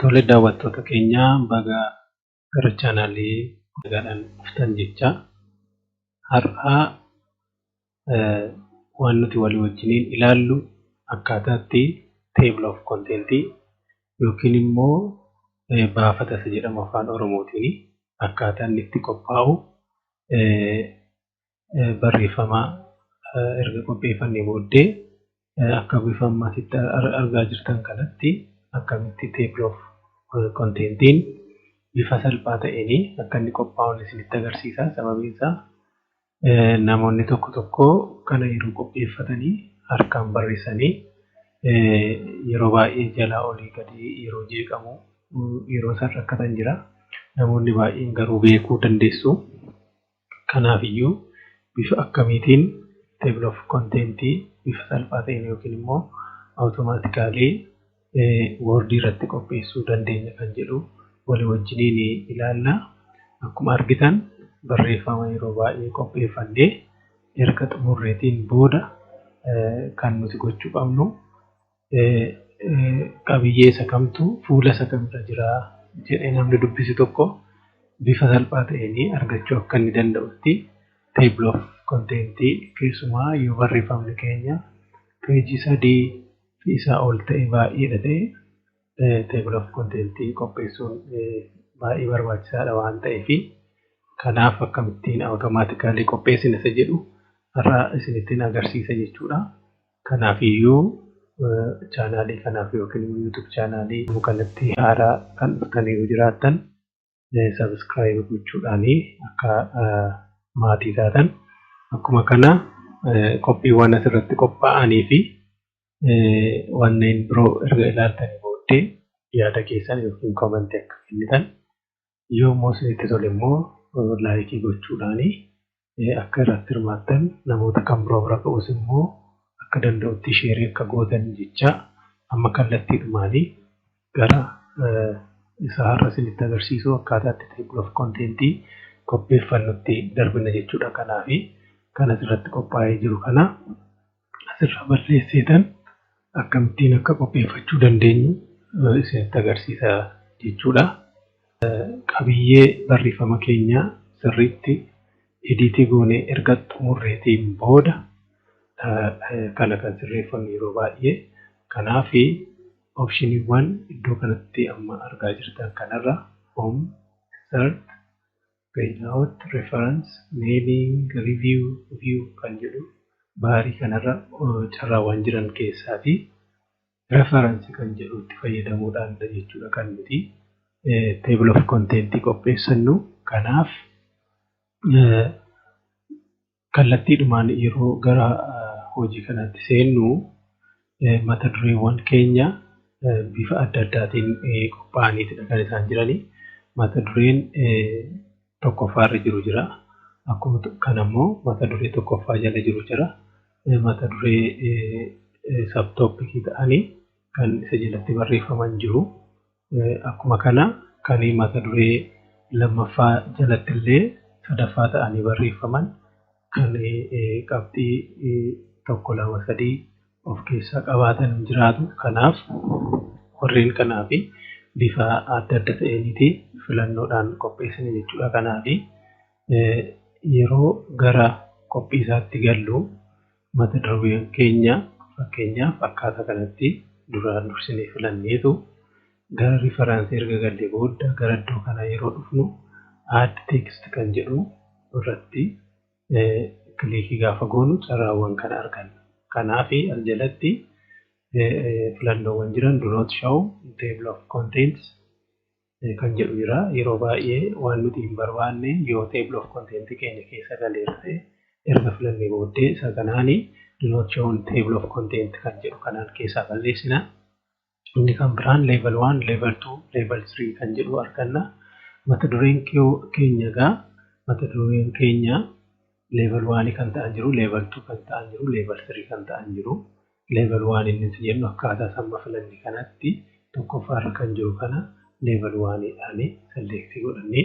Tole daawwattoota keenya baga gara chaanaalii nagaadhaan dhuftan jecha har'a waan nuti walii wajjiniin ilaallu akkaataatti table of content yookiin immoo baafata isa jedhamu afaan Oromootiin akkaataan itti qophaa'u barreeffama erga qopheeffannee booddee akka bifa ammasitti argaa jirtan kanatti akkamitti table of contentiin bifa salphaa ta'een akka inni qophaa'u isinitti agarsiisa. Sababiin isaa namoonni tokko tokko kana yeroo qopheeffatanii harkaan barreessanii yeroo baay'ee jalaa olii gadi yeroo jeeqamu yeroo san rakkatan jira. Namoonni baay'een garuu beekuu dandeessu. Kanaaf iyyuu bifa akkamiitiin table of contentii bifa salphaa ta'een yookiin immoo automaatikaalii Word irratti qopheessuu dandeenya kan jedhu walii wajjiniin ilaalla. Akkuma argitan barreeffama yeroo baay'ee qopheeffannee erga xumurreetiin booda kan nuti gochuu qabnu qabiyyee isa kamtu fuula isa kamirra jira jedhee namni dubbisi tokko bifa salphaa ta'een argachuu akka inni danda'utti table of contentii keessumaa yoo barreeffamni keenya peejii 3 fi isaa ol ta'e baay'eedha ta'e table of contentii qopheessuun baay'ee barbaachisaadha waan ta'eef kanaaf akkamittiin automaatikaalii qopheessina isa jedhu har'a isinittiin agarsiisa jechuudha. Kanaaf iyyuu chaanaalii kanaaf yookiin YouTube chaanaalii kanatti haaraa kan dhuftanii jiraattan subscribe gochuudhaan akka maatii taatan akkuma kana qophiiwwan asirratti qophaa'anii fi wanneen biroo erga ilaaltanii booddee yaada keessan yookiin koomentii akka kennitan yommuu isinitti tole immoo laayikii gochuudhaan akka irratti hirmaattan namoota kan biroo bira ga'us immoo akka danda'utti sheerii akka gootan jecha amma kallattiidhumaan gara isa har'a isinitti agarsiisu akkaataatti table of contentii qopheeffannutti darbina jechuudha. Kanaaf kan asirratti qophaa'ee jiru kana asirra barreessitan akkamittiin akka qopheeffachuu dandeenyu isinitti agarsiisa jechuudha. Qabiyyee barreeffama keenya sirriitti ediitii goonee erga xumurreetiin booda kana kan sirreeffannu yeroo baay'ee. Kanaaf opshiniiwwan iddoo kanatti amma argaa jirtan kanarra home, insert, page layout, reference, naming, review, view kan jedhu baarii kanarra carraawwan jiran keessaa fi reference kan jedhu itti fayyadamuudhaan jechuudha kan nuti table of contentii qopheessannu. Kanaaf kallattiidhumaan yeroo gara hojii kanatti seennu mata dureewwan keenya bifa adda addaatiin qophaa'aniitidha kan isaan jiranii. Mata dureen tokkoffaarra jiru jira. Akkuma kanammoo mata duree tokkoffaa jala jiru jira. Mata duree sabtooppikii ta'anii kan isa jalatti barreeffaman jiru. Akkuma kana kan mata duree lammaffaa jalatti illee sadaffaa ta'anii barreeffaman kan qabxii 1, 2, 3 of keessaa qabaatan jiraatu. Kanaaf warreen kanaaf bifa adda adda ta'eeniiti filannoodhaan qopheessine jechuudha. Kanaaf yeroo gara qophii isaatti gallu mata dureen keenya fakkeenyaaf akkaataa kanatti duraan dursinee filanneetu gara riferaansii erga gallee booda gara iddoo kana yeroo dhufnu add text kan jedhu irratti kilikii gaafa goonu carraawwan kana arganna. Kanaaf as jalatti filannoowwan jiran do not show table of contents kan jedhu jira. Yeroo baay'ee waan nuti hin barbaanne yoo table of content keenya keessa galeera ta'e erga filannee booddee isa kanaanii do not show table of content kan jedhu kanaan keessaa balleessina. Inni kan biraan level 1, level 2, level 3 kan jedhu arganna. Mata dureen keenya egaa mata dureen keenya level 1 kan ta'an jiru, level 2 kan ta'an jiru, level 3 kan ta'an jiru. Level 1 inni jennu akkaataa samma filanne kanatti tokkoffaarra kan jiru kana level 1dhaan select godhannee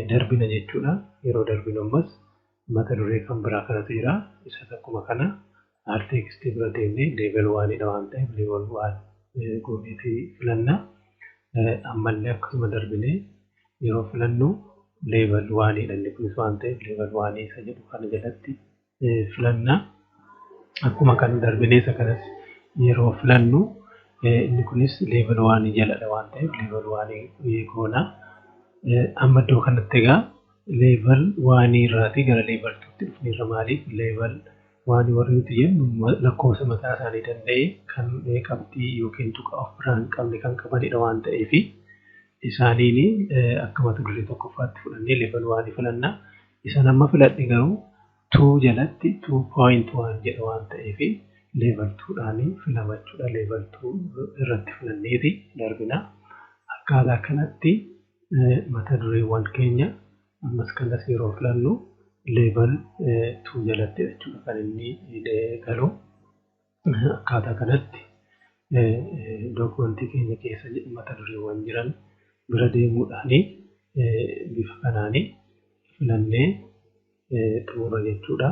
darbina jechuudha. Yeroo darbinu ammas mata duree kan biraa kanatu jira. Isa akkuma kana alt text bira deemnee level 1dha waan ta'eef level 1 goonee filanna. ammallee akkasuma darbinee yeroo filannu level 1 dha kunis waan ta'eef level 1 isa jedhu kana jalatti filanna. Akkuma kan darbinee isa kanas yeroo filannu inni kunis level 1 jaladha waan ta'eef level 1 goona. Amma iddoo kanatti egaa level 1 irraatii gara level 2 tti dhufneerra. Maaliif level 1 warri nuti jennu lakkoofsa mataa isaanii danda'e kan qabxii yookiin tuqa of biraan qabne kan qabanidha waan ta'eef isaaniin akka mata duree tokkoffaatti fudhannee level 1 filanna. Isa amma filadhe garuu 2 jalatti 2.1 jedha waan ta'eef level 2 dhaan filamachuudha. Level 2 irratti filanneeti darbina. Akkaataa kanatti mata dureewwan keenya ammas kanas yeroo filannu level 2 jalatti jechuudha kan inni galu. Akkaataa kanatti dokumentii keenya keessa mata dureewwan jiran bira deemuudhaan bifa kanaan filannee xumura jechuudha.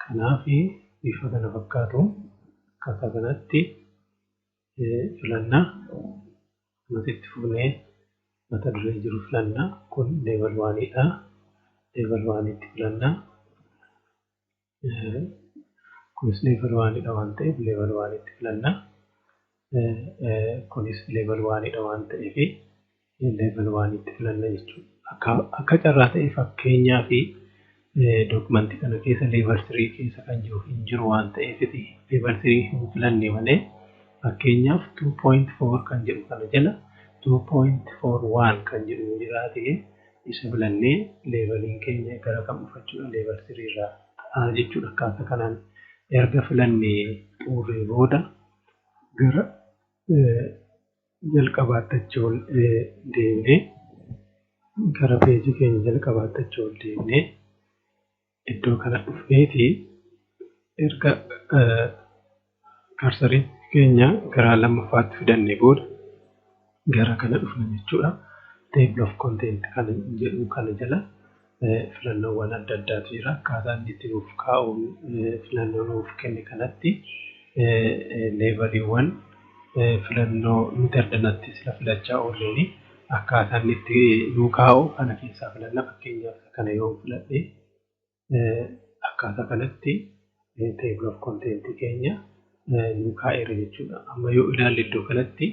Kanaaf bifa kana fakkaatu akkaataa kanatti filanna. Masitti fufnee mata duree jiru filanna. Kun level 1 dha. Level 1 itti filanna. Kunis level 1 dha waan ta'eef level 1 itti filanna. Kunis level 1 dha waan ta'eef level 1 itti filanna jechuudha. Akka carraa ta'e fakkeenyaa fi dokumentii kana keessa level 3 keessa kan jiru waan ta'eef level 3 hin filanne malee fakkeenyaaf 2.4 kan jedhu kana jala 2.41 kan jedhu jiraate isa filannee leeveliin keenya gara kam dhufachuudha level 3 irraa ta'a jechuudha. Akkaataa kanaan erga filannee xumuree booda gara jalqabaatti ol deemnee gara peejii keenya jalqabaatti ol deemnee iddoo kana dhufneeti erga karsariin keenya gara lammaffaatti fidannee booda gara kana dhufna jechuudha. Table of content kan jedhu kana jala filannoowwan adda addaatu jira. Akkaataa inni itti nuuf kaa'uun filannoo nuuf kenne kanatti leeveliiwwan filannoo nuti addanatti sila filachaa oolleeni akkaataa inni itti nuu kaa'u kana keessaa filanna. Fakkeenyaaf kana yoo filadhe akkaataa kanatti table of content keenya nuu kaa'eera jechuudha. Amma yoo ilaalle iddoo kanatti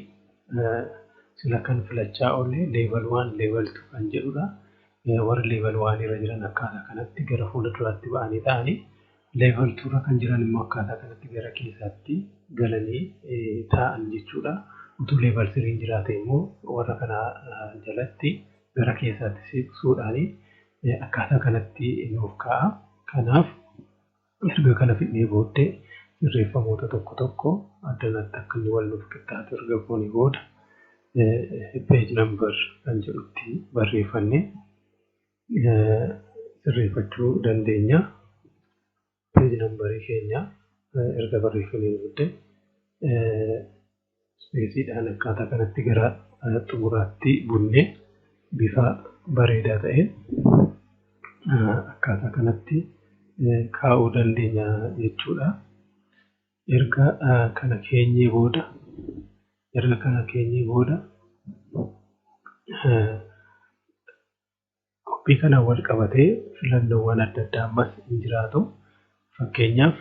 sila kan filachaa oolle level 1 level 2 kan jedhudha. Warri level 1 irra jiran akkaataa kanatti gara fuula duraatti ba'anii ta'anii level 2 irra kan jiran immoo akkaataa kanatti gara keessaatti galanii taa'an jechuudha. Utuu level 3 jiraate immoo warra kana jalatti gara keessaatti siqsuudhaan akkaataa kanatti nuuf kaa'a. Kanaaf erga kana fidnee booddee sirreeffamoota tokko tokko addanatti akka inni wal nuuf qixxaatu erga goonee booda page number kan jedhutti barreeffannee sirreeffachuu dandeenya. Page numberii keenya erga barreeffamee booddee speesiidhaan akkaataa kanatti gara xumuraatti bunnee bifa bareedaa ta'een akkaataa kanatti kaa'uu dandeenya jechuudha. Erga kana keenyee booda koppii kana wal qabatee filannoowwan adda addaa ammas hin jiraatu. Fakkeenyaaf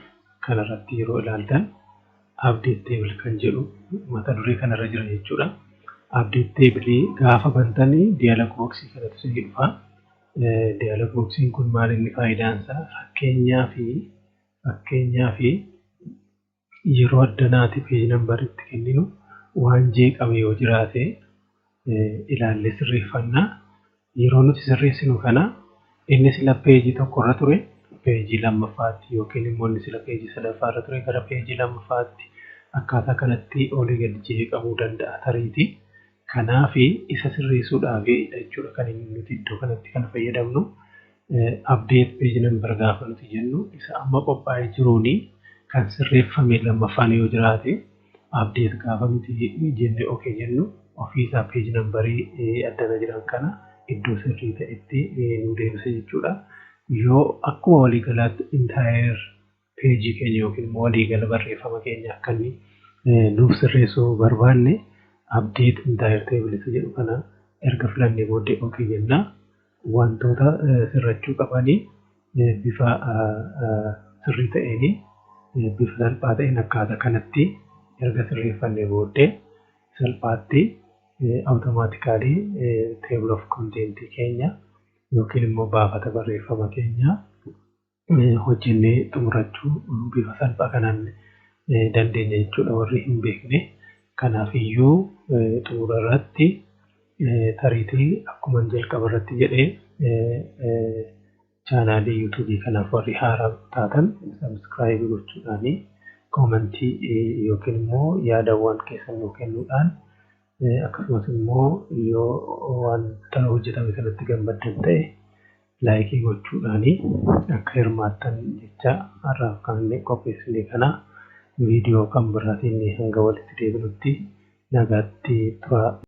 kanarratti yeroo ilaaltan update table kan jedhu mata duree kanarra jira jechuudha. Update table gaafa bantanii dialog box kanatu isin dhufa. Dialog boxiin kun maal inni faayidaan isaa? Fakkeenyaa fi yeroo addanaati page number itti kenninu waan jeeqame yoo jiraate ilaallee sirreeffannaa. Yeroo nuti sirreessinu kana inni sila peejii tokkorra ture peejii lammaffaatti yookiin immoo inni sila peejii sadaffaarra ture gara peejii lammaffaatti akkaataa kanatti olii gadi jeeqamuu danda'a tariiti. Kanaaf isa sirreessuudhaaf jechuudha kan nuti iddoo kanatti kan fayyadamnu. Update page number gaafa nuti jennu isa amma qophaa'ee jiruuni kan sirreeffame lammaffaan yoo jiraate update gaafa nuti jenne okay jennu ofiisaa page numberii addana jiran kana iddoo sirrii ta'etti nu deebisa jechuudha. Yoo akkuma waliigalaatti entire page keenya yookiin immoo waliigala barreeffama keenya akka inni nuuf sirreessuu barbaanne update entire table isa jedhu kana erga filannee booddee okay jenna. Wantoota sirrachuu qabanii bifa sirrii ta'een bifa salphaa ta'een akkaataa kanatti erga sirreeffannee booddee salphaatti automatically table of content keenya yookiin immoo baafata barreeffama keenya hojjennee xumurachuu bifa salphaa kanaan dandeenya jechuudha warri hin beekne. Kanaafiyyuu xumura irratti tariitii akkuma jalqaba irratti jedhee chaanaalii YouTube kanaaf warri haaraa taatan subscribe gochuudhaan koomentii yookiin immoo yaadawwan keessan nuu kennuudhaan akkasumas immoo yoo wanta hojjetame kanatti gammaddan ta'e laayikii gochuudhaan akka hirmaattan jecha har'aaf kan qopheessine kana viidiyoo kan biraatiin hanga walitti deebinutti nagaatti tura.